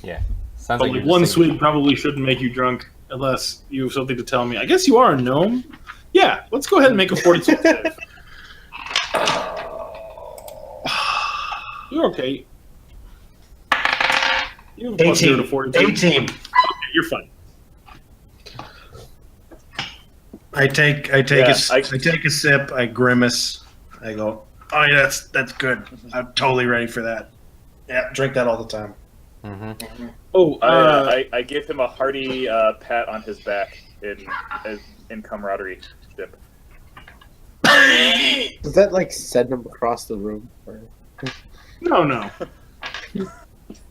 Yeah. Sounds But like like you're one just thinking- swig probably shouldn't make you drunk unless you have something to tell me. I guess you are a gnome. Yeah, let's go ahead and make a fortitude save. You're okay. You have a plus 0 to 18. fortitude. 18. Okay, you're fine. I take Yeah, I take a sip. I grimace. I go, oh yeah, that's good. I'm totally ready for that. Yeah, drink that all the time. Mhm. Oh, I give him a hearty pat on his back in camaraderie ship. Does that like send him across the room? Or... no.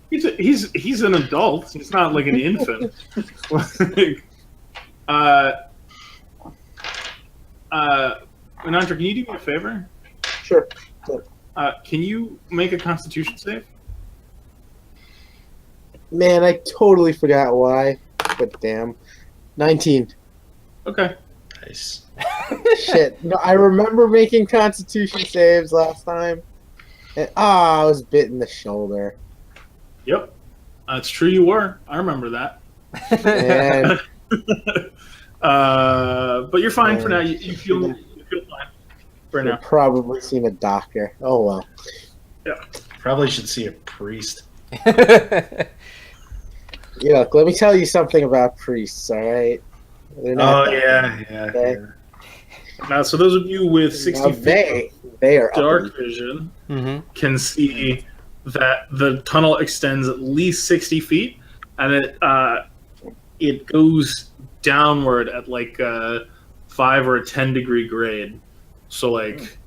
He's an adult. He's not like an infant. Anandra, can you do me a favor? Sure. Can you make a Constitution save? Man, I totally forgot why. But damn. 19. Okay. Nice. Shit. No, I remember making Constitution saves last time. And, I was bit in the shoulder. Yep. It's true you were. I remember that. And But you're fine for now. You feel fine for I've now. probably seen a doctor. Oh well. Probably should see a priest. You know, let me tell you something about priests, alright? They're not Oh yeah. Okay. Now, so those of you with 60 Now feet they are dark uppity. vision Mhm. can see that the tunnel extends at least 60 feet, and it goes downward at like a 5 or a 10 degree grade. So like,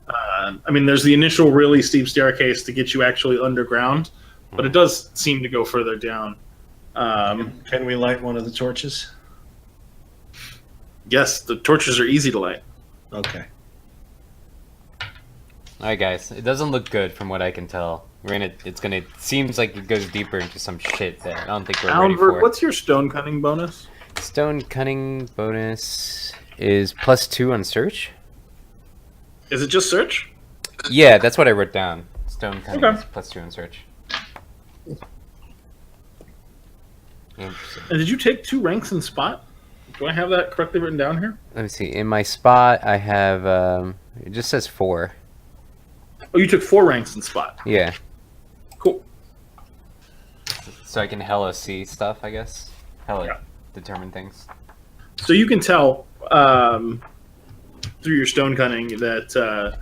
I mean, there's the initial really steep staircase to get you actually underground, but it does seem to go further down. Can we light one of the torches? Yes, the torches are easy to light. Okay. Alright, guys. It doesn't look good from what I can tell. It seems like it goes deeper into some shit that I don't think we're ready Alanvert, for. what's your stone cutting bonus? Stone cutting bonus is +2 on search. Is it just search? Yeah, that's what I wrote down. Stone cutting Okay. is +2 on search. Interesting. And did you take 2 ranks in spot? Do I have that correctly written down here? Let me see. In my spot, I have it just says 4. Oh, you took 4 ranks in spot. Yeah, Cool. so I can hella see stuff, I guess. Hella Yeah. determine things. So you can tell through your stone cutting that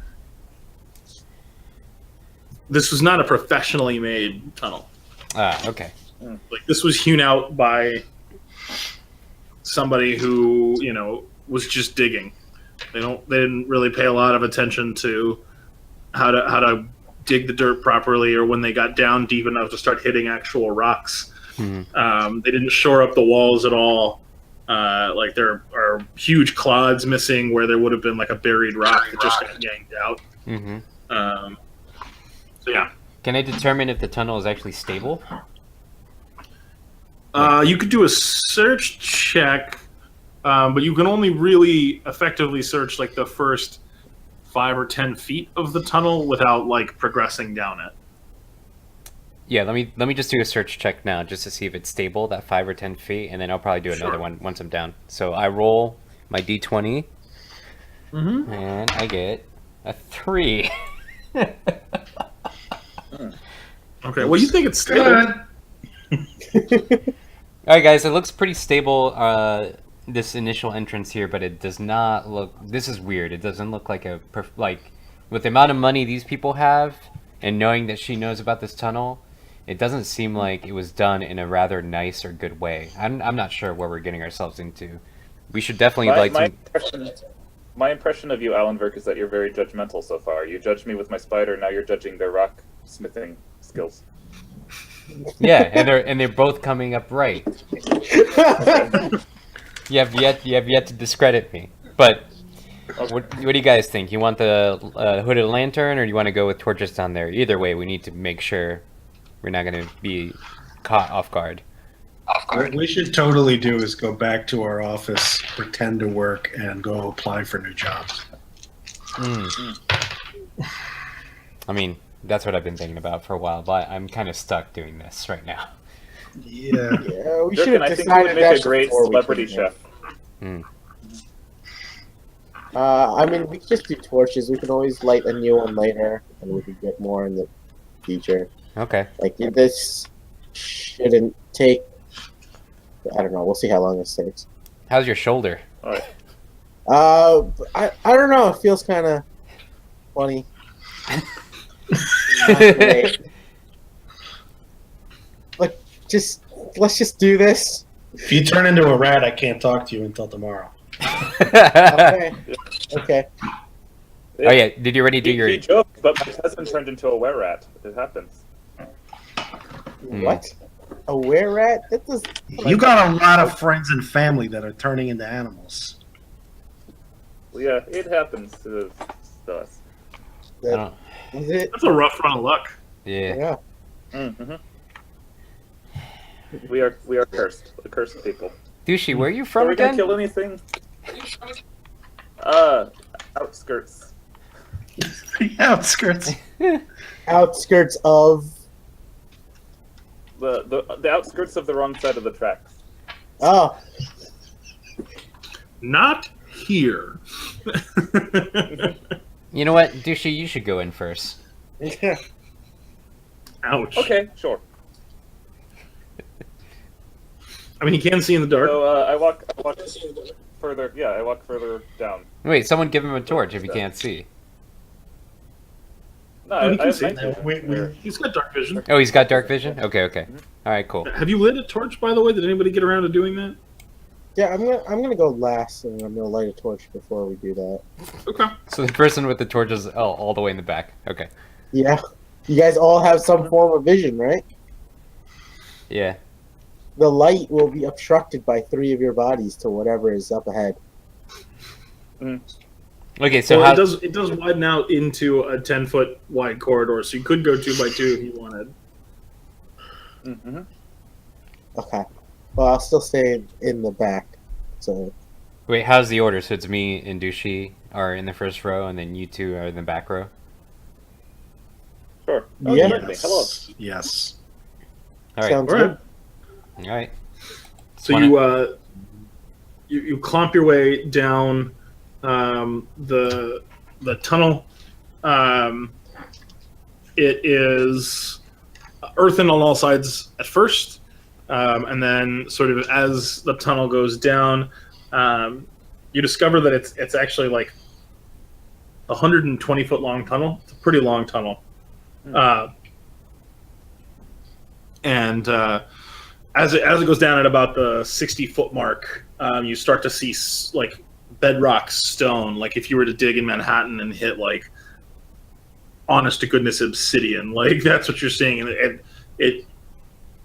this was not a professionally made tunnel. Ah, okay. Like this was hewn out by somebody who, you know, was just digging. They didn't really pay a lot of attention to how to dig the dirt properly, or when they got down deep enough to start hitting actual rocks. Mhm. They didn't shore up the walls at all. Like there are huge clods missing where there would have been like a buried rock that just got yanked out. Mm-hmm. So yeah, Can I determine if the tunnel is actually stable? you could do a search check, but you can only really effectively search like the first 5 or 10 feet of the tunnel without like progressing down it. Yeah, let me just do a search check now just to see if it's stable, that 5 or 10 feet, and then I'll probably do another Sure. one once I'm down. So I roll my d20, Mm-hmm. and I get a 3. Okay, well you think it's stable. Alright guys, it looks pretty stable, this initial entrance here, but it does not look... This is weird. It doesn't look like a... with the amount of money these people have, and knowing that she knows about this tunnel, it doesn't seem like it was done in a rather nice or good way. I'm not sure what we're getting ourselves into. We should definitely My impression of you, Alanvert, is that you're very judgmental so far. You judged me with my spider, now you're judging their rock smithing skills. Yeah, and they're both coming up right. You have yet to discredit me. But what do you guys think? You want the hooded lantern, or do you want to go with torches down there? Either way, we need to make sure we're not going to be caught off guard. What we should totally do is go back to our office, pretend to work, and go apply for new jobs. I mean, that's what I've been thinking about for a while, but I'm kind of stuck doing this right now. Yeah. Yeah, we should Durkin, have I think you decided would that make a great before we celebrity came here. chef. I mean, we could just do torches. We can always light a new one later, and we could get more in the future. Okay. Like, this shouldn't take... I don't know. We'll see how long this takes. How's your shoulder? Alright. I don't know. It feels kind of funny. Not great. Like, let's just do this. If you turn into a rat, I can't talk to you until tomorrow. Okay. Okay. Oh yeah, did you already do your... He joked, but my cousin turned into a were-rat. It happens. What? A were-rat? That does. You got a lot of friends and family that are turning into animals. Well, yeah, it happens to us. I don't... Is it? That's a rough run of luck. Yeah. Yeah. Mm-hmm. We are cursed. The cursed people. Douchey, where are you Are from we gonna again? kill anything? Outskirts. The outskirts. Outskirts of. The outskirts of the wrong side of the tracks. Oh. Not here. You know what, Douchey, you should go in first. Yeah. Ouch. Okay, sure. I mean, he can see in the dark. So I walk further. Yeah, I walk further down. Wait, someone give him a torch if he can't see. No, Oh, he can have see. night vision. We- He's got dark vision. Oh, he's got dark vision? Okay, okay. Alright, cool. Have you lit a torch, by the way? Did anybody get around to doing that? Yeah, I'm gonna go last, and I'm gonna light a torch before we do that. Okay. So the person with the torch is all the way in the back. Okay. Yeah, you guys all have some form of vision, right? Yeah. The light will be obstructed by 3 of your bodies to whatever is up ahead. Okay, so So how... it does widen out into a 10-foot wide corridor, so you could go 2 by 2 if you wanted. Mm-hmm. Okay. Well, I'll still stay in the back. So Wait, how's the order? So it's me and Dushi are in the first row, and then you two are in the back row? Sure. Oh, Yeah. you heard me. Hello. Yes. Alright. sounds All right. good. Alright. So you clomp your way down the tunnel. It is earthen on all sides at first, and then sort of as the tunnel goes down, you discover that it's actually like a 120-foot long tunnel. It's a pretty long tunnel, and as it goes down at about the 60-foot mark, you start to see like bedrock stone. Like if you were to dig in Manhattan and hit like honest to goodness obsidian, like that's what you're seeing. And it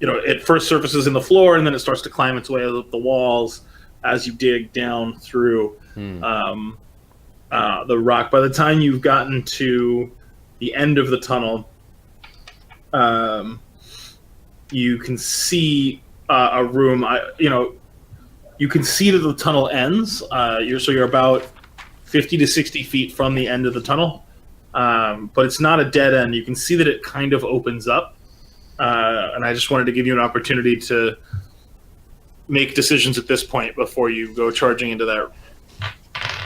it first surfaces in the floor and then it starts to climb its way up the walls as you dig down through the rock. By the time you've gotten to the end of the tunnel, you can see a room. You can see that the tunnel ends. You're about 50 to 60 feet from the end of the tunnel, but it's not a dead end. You can see that it kind of opens up, and I just wanted to give you an opportunity to make decisions at this point before you go charging into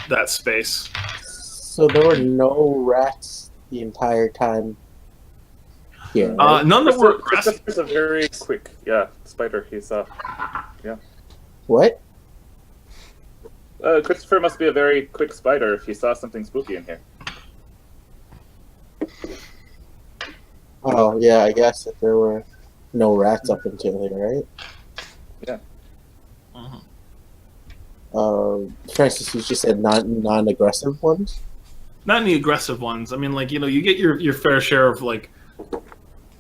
that space. So there were no rats the entire time here. Right? None that were aggressive. Christopher's a very quick, spider. He's What? Christopher must be a very quick spider if he saw something spooky in here. Oh yeah, I guess if there were no rats up until here, right? Yeah. Francis, you just said non-aggressive ones. Not any aggressive ones. I mean, like, you get your fair share of like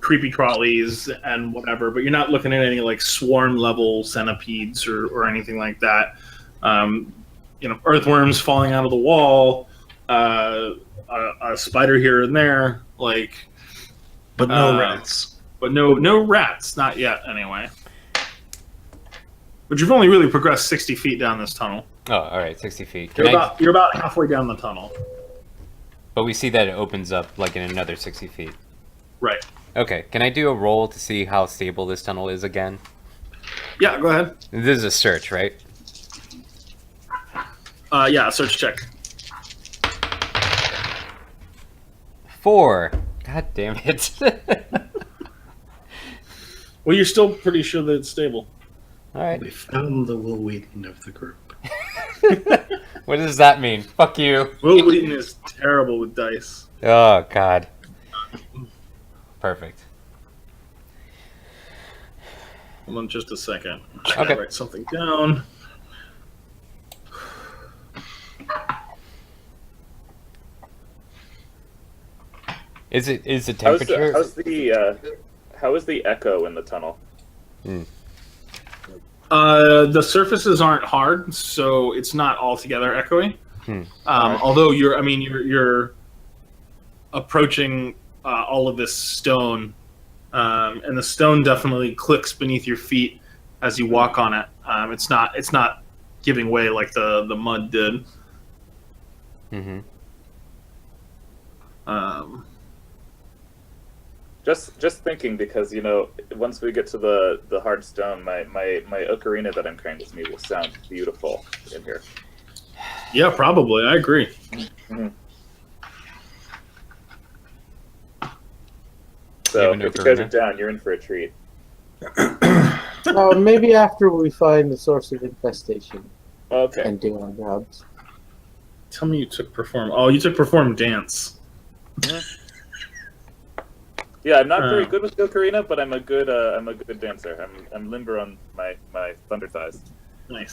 creepy crawlies and whatever, but you're not looking at any like swarm level centipedes or anything like that. Earthworms falling out of the wall, a spider here and there, like, But no rats. but no rats, not yet anyway. But you've only really progressed 60 feet down this tunnel. Oh, alright, 60 feet. You're about halfway down the tunnel. But we see that it opens up like in another 60 feet. Right. Okay, can I do a roll to see how stable this tunnel is again? Yeah, go ahead. This is a search, right? Yeah, search check. 4. God damn it. Well, you're still pretty sure that it's stable. Alright. We found the Will Wheaton of the group. What does that mean? Fuck you. Will Wheaton is terrible with dice. Oh, God. Perfect. Hold on just a second. I'm Okay. trying to write something down. Is it How temperature? is the echo in the tunnel? The surfaces aren't hard, so it's not altogether echoey. Although you're approaching all of this stone, and the stone definitely clicks beneath your feet as you walk on it. It's not giving way like the mud did. Mm-hmm. Just thinking, because once we get to the hard stone, my ocarina that I'm trying to me will sound beautiful in here. Yeah, probably. I agree. Mm-hmm. So You have an if you guys are ocarina? down, you're in for a treat. Maybe after we find the source of infestation Okay. and do our jobs. Tell me you took perform. Oh, you took perform dance. Yeah, I'm not very Uh. good with the ocarina, but I'm a good dancer. I'm limber on my thunder thighs. Nice.